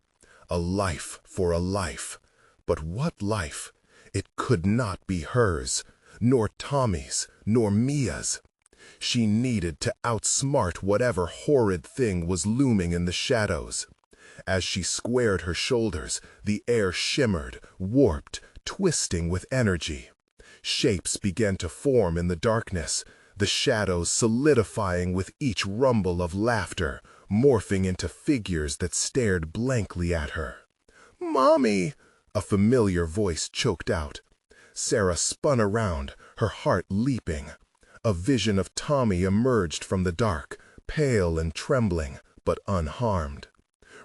A life for a life. But what life? It could not be hers, nor Tommy's, nor Mia's. She needed to outsmart whatever horrid thing was looming in the shadows. As she squared her shoulders, the air shimmered, warped, twisting with energy. Shapes began to form in the darkness, the shadows solidifying with each rumble of laughter, morphing into figures that stared blankly at her. "Mommy!" a familiar voice choked out. Sarah spun around, her heart leaping. A vision of Tommy emerged from the dark, pale and trembling, but unharmed.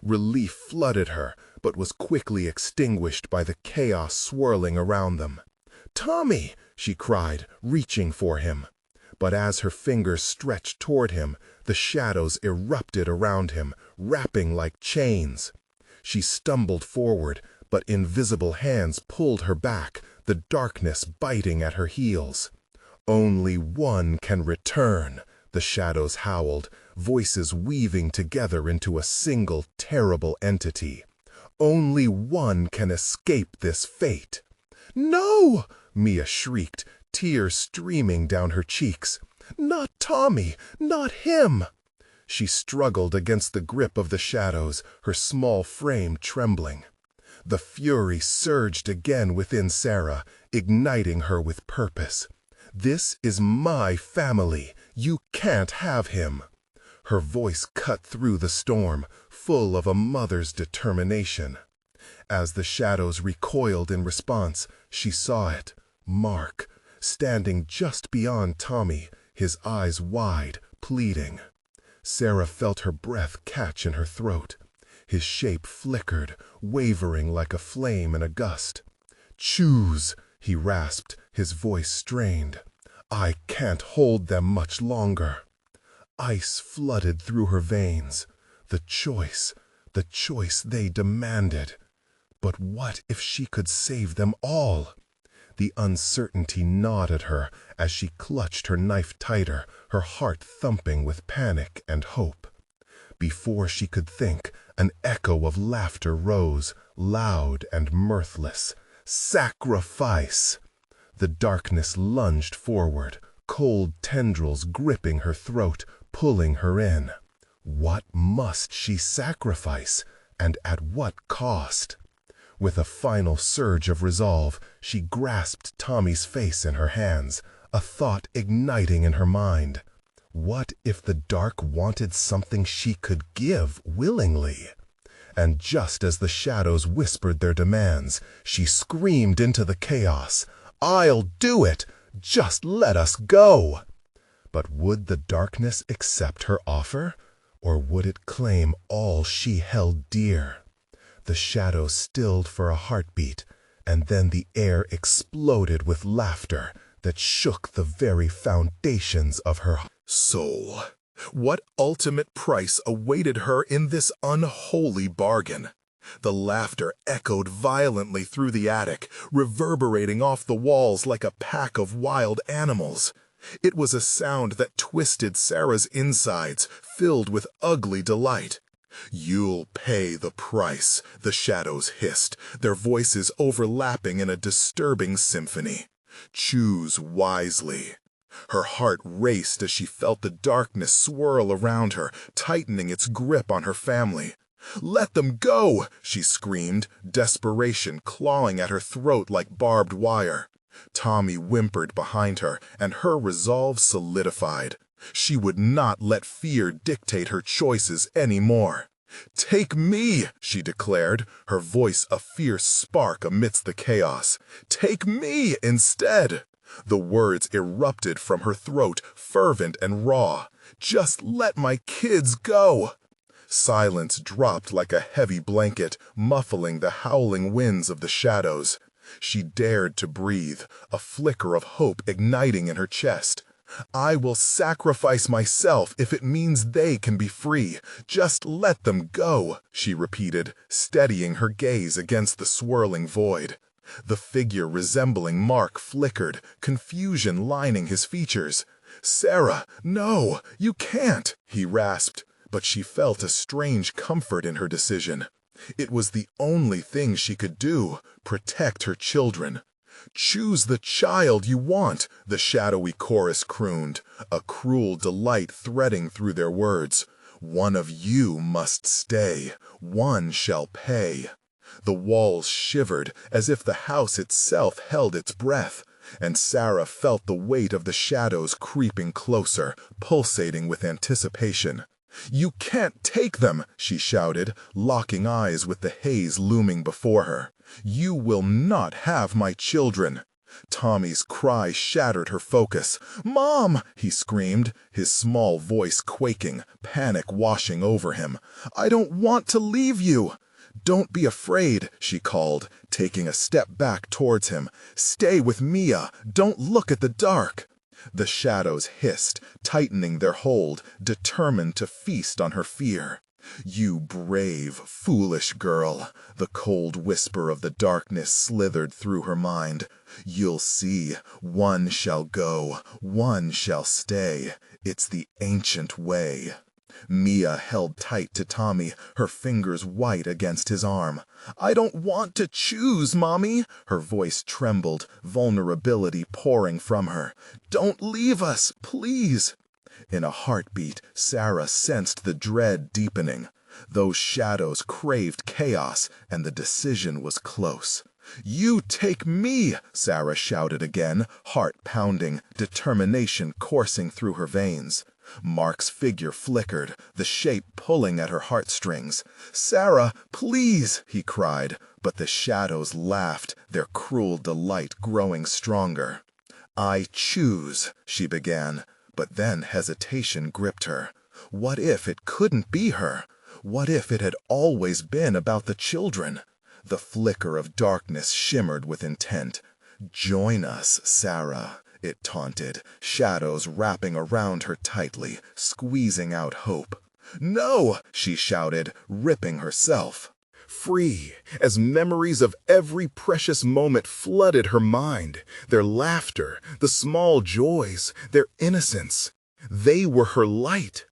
Relief flooded her, but was quickly extinguished by the chaos swirling around them. "Tommy!" she cried, reaching for him. But as her fingers stretched toward him, the shadows erupted around him, wrapping like chains. She stumbled forward, but invisible hands pulled her back, the darkness biting at her heels. "Only one can return," the shadows howled, voices weaving together into a single terrible entity. "Only one can escape this fate." "No!" Mia shrieked, tears streaming down her cheeks. "Not Tommy! Not him!" She struggled against the grip of the shadows, her small frame trembling. The fury surged again within Sarah, igniting her with purpose. "This is my family. You can't have him." Her voice cut through the storm, full of a mother's determination. As the shadows recoiled in response, she saw it, Mark, standing just beyond Tommy, his eyes wide, pleading. Sarah felt her breath catch in her throat. His shape flickered, wavering like a flame in a gust. "Choose," he rasped, his voice strained. "I can't hold them much longer." Ice flooded through her veins. The choice they demanded. But what if she could save them all? The uncertainty gnawed at her as she clutched her knife tighter, her heart thumping with panic and hope. Before she could think, an echo of laughter rose, loud and mirthless. "Sacrifice!" The darkness lunged forward, cold tendrils gripping her throat, pulling her in. What must she sacrifice, and at what cost? With a final surge of resolve, she grasped Tommy's face in her hands, a thought igniting in her mind. What if the dark wanted something she could give willingly? And just as the shadows whispered their demands, she screamed into the chaos, "I'll do it! Just let us go!" But would the darkness accept her offer, or would it claim all she held dear? The shadows stilled for a heartbeat, and then the air exploded with laughter that shook the very foundations of her soul. What ultimate price awaited her in this unholy bargain? The laughter echoed violently through the attic, reverberating off the walls like a pack of wild animals. It was a sound that twisted Sarah's insides, filled with ugly delight. "You'll pay the price," the shadows hissed, their voices overlapping in a disturbing symphony. "Choose wisely." Her heart raced as she felt the darkness swirl around her, tightening its grip on her family. "Let them go!" she screamed, desperation clawing at her throat like barbed wire. Tommy whimpered behind her, and her resolve solidified. She would not let fear dictate her choices anymore. "Take me," she declared, her voice a fierce spark amidst the chaos. "Take me instead." The words erupted from her throat, fervent and raw. "Just let my kids go." Silence dropped like a heavy blanket, muffling the howling winds of the shadows. She dared to breathe, a flicker of hope igniting in her chest. "I will sacrifice myself if it means they can be free. Just let them go," she repeated, steadying her gaze against the swirling void. The figure resembling Mark flickered, confusion lining his features. "Sarah, no, you can't," he rasped, but she felt a strange comfort in her decision. It was the only thing she could do, protect her children. "Choose the child you want," the shadowy chorus crooned, a cruel delight threading through their words. "One of you must stay, one shall pay." The walls shivered as if the house itself held its breath, and Sarah felt the weight of the shadows creeping closer, pulsating with anticipation. "You can't take them," she shouted, locking eyes with the haze looming before her. "You will not have my children." Tommy's cry shattered her focus. "Mom!" he screamed, his small voice quaking, panic washing over him. "I don't want to leave you." "Don't be afraid," she called, taking a step back towards him. "Stay with Mia. Don't look at the dark." The shadows hissed, tightening their hold, determined to feast on her fear. "You brave, foolish girl," the cold whisper of the darkness slithered through her mind. "You'll see, one shall go, one shall stay. It's the ancient way." Mia held tight to Tommy, her fingers white against his arm. "I don't want to choose, Mommy." Her voice trembled, vulnerability pouring from her. "Don't leave us, please." In a heartbeat, Sarah sensed the dread deepening. Those shadows craved chaos, and the decision was close. "You take me!" Sarah shouted again, heart pounding, determination coursing through her veins. Mark's figure flickered, the shape pulling at her heartstrings. "Sarah, please!" he cried, but the shadows laughed, their cruel delight growing stronger. "I choose," she began, but then hesitation gripped her. What if it couldn't be her? What if it had always been about the children? The flicker of darkness shimmered with intent. "Join us, Sarah," it taunted, shadows wrapping around her tightly, squeezing out hope. "No!" she shouted, ripping herself free, as memories of every precious moment flooded her mind, their laughter, the small joys, their innocence. They were her light.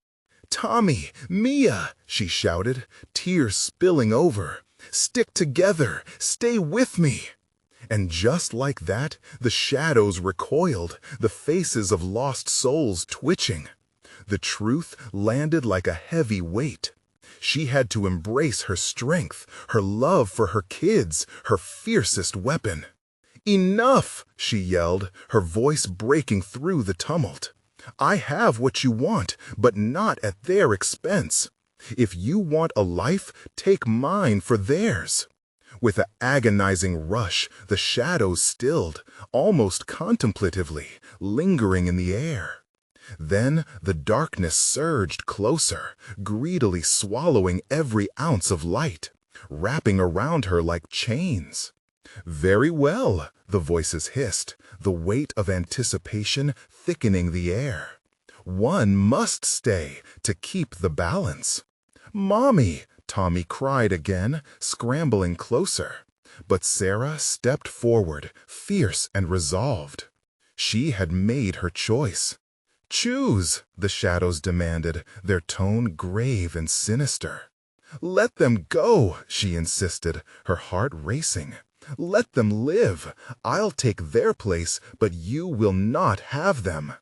"Tommy, Mia," she shouted, tears spilling over. "Stick together, stay with me." And just like that, the shadows recoiled, the faces of lost souls twitching. The truth landed like a heavy weight. She had to embrace her strength, her love for her kids, her fiercest weapon. "Enough!" she yelled, her voice breaking through the tumult. "I have what you want, but not at their expense. If you want a life, take mine for theirs." With an agonizing rush, the shadows stilled, almost contemplatively, lingering in the air. Then the darkness surged closer, greedily swallowing every ounce of light, wrapping around her like chains. "Very well," the voices hissed, the weight of anticipation thickening the air. "One must stay to keep the balance." "Mommy!" Tommy cried again, scrambling closer. But Sarah stepped forward, fierce and resolved. She had made her choice. "Choose," the shadows demanded, their tone grave and sinister. "Let them go," she insisted, her heart racing. "Let them live. I'll take their place, but you will not have them."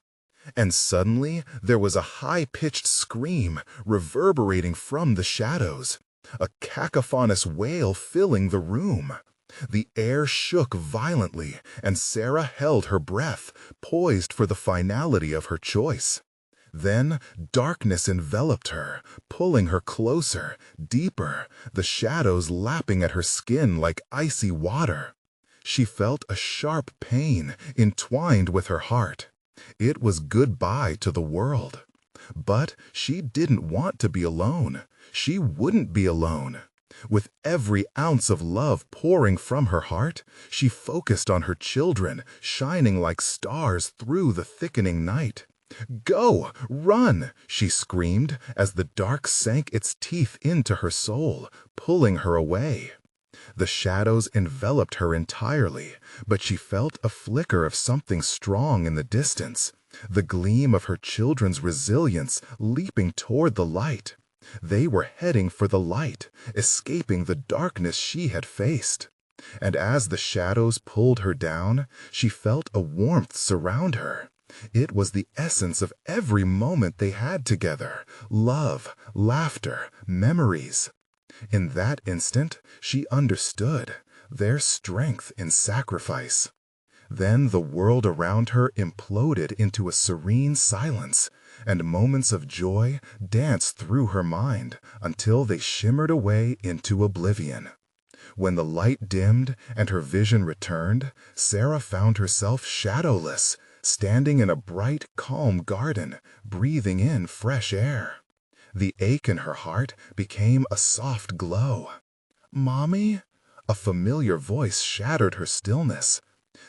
And suddenly there was a high-pitched scream reverberating from the shadows, a cacophonous wail filling the room. The air shook violently, and Sarah held her breath, poised for the finality of her choice. Then darkness enveloped her, pulling her closer, deeper, the shadows lapping at her skin like icy water. She felt a sharp pain entwined with her heart. It was goodbye to the world. But she didn't want to be alone. She wouldn't be alone. With every ounce of love pouring from her heart, she focused on her children, shining like stars through the thickening night. "Go! Run!" she screamed as the dark sank its teeth into her soul, pulling her away. The shadows enveloped her entirely, but she felt a flicker of something strong in the distance, the gleam of her children's resilience leaping toward the light. They were heading for the light, escaping the darkness she had faced. And as the shadows pulled her down, she felt a warmth surround her. It was the essence of every moment they had together: love, laughter, memories. In that instant, she understood their strength in sacrifice. Then the world around her imploded into a serene silence, and moments of joy danced through her mind until they shimmered away into oblivion. When the light dimmed and her vision returned, Sarah found herself shadowless, standing in a bright, calm garden, breathing in fresh air. The ache in her heart became a soft glow. "Mommy?" A familiar voice shattered her stillness.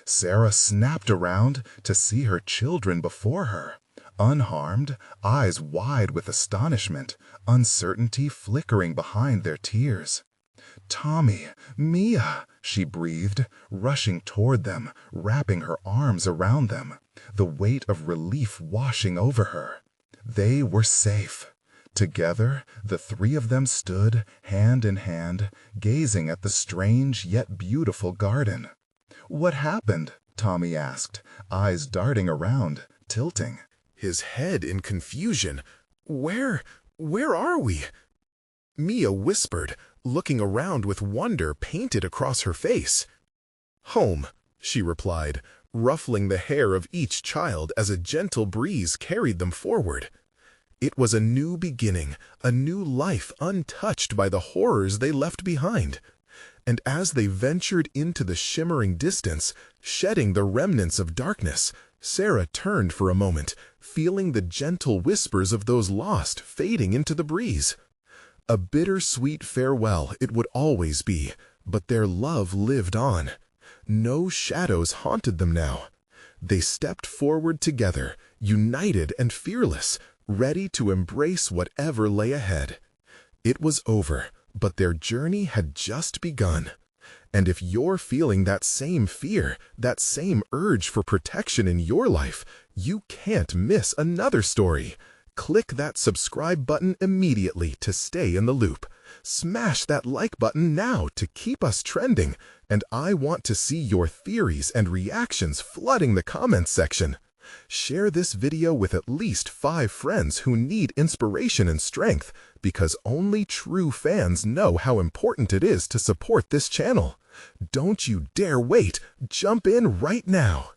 Sarah snapped around to see her children before her, unharmed, eyes wide with astonishment, uncertainty flickering behind their tears. "Tommy, Mia," she breathed, rushing toward them, wrapping her arms around them, the weight of relief washing over her. They were safe. Together, the three of them stood, hand in hand, gazing at the strange yet beautiful garden. "What happened?" Tommy asked, eyes darting around, tilting. His head in confusion. Where are we?" Mia whispered, looking around with wonder painted across her face. "Home," she replied, ruffling the hair of each child as a gentle breeze carried them forward. It was a new beginning, a new life untouched by the horrors they left behind. And as they ventured into the shimmering distance, shedding the remnants of darkness, Sarah turned for a moment, feeling the gentle whispers of those lost fading into the breeze. A bittersweet farewell it would always be, but their love lived on. No shadows haunted them now. They stepped forward together, united and fearless, ready to embrace whatever lay ahead. It was over, but their journey had just begun. And if you're feeling that same fear, that same urge for protection in your life, you can't miss another story. Click that subscribe button immediately to stay in the loop. Smash that like button now to keep us trending. And I want to see your theories and reactions flooding the comments section. Share this video with at least 5 friends who need inspiration and strength, because only true fans know how important it is to support this channel. Don't you dare wait! Jump in right now!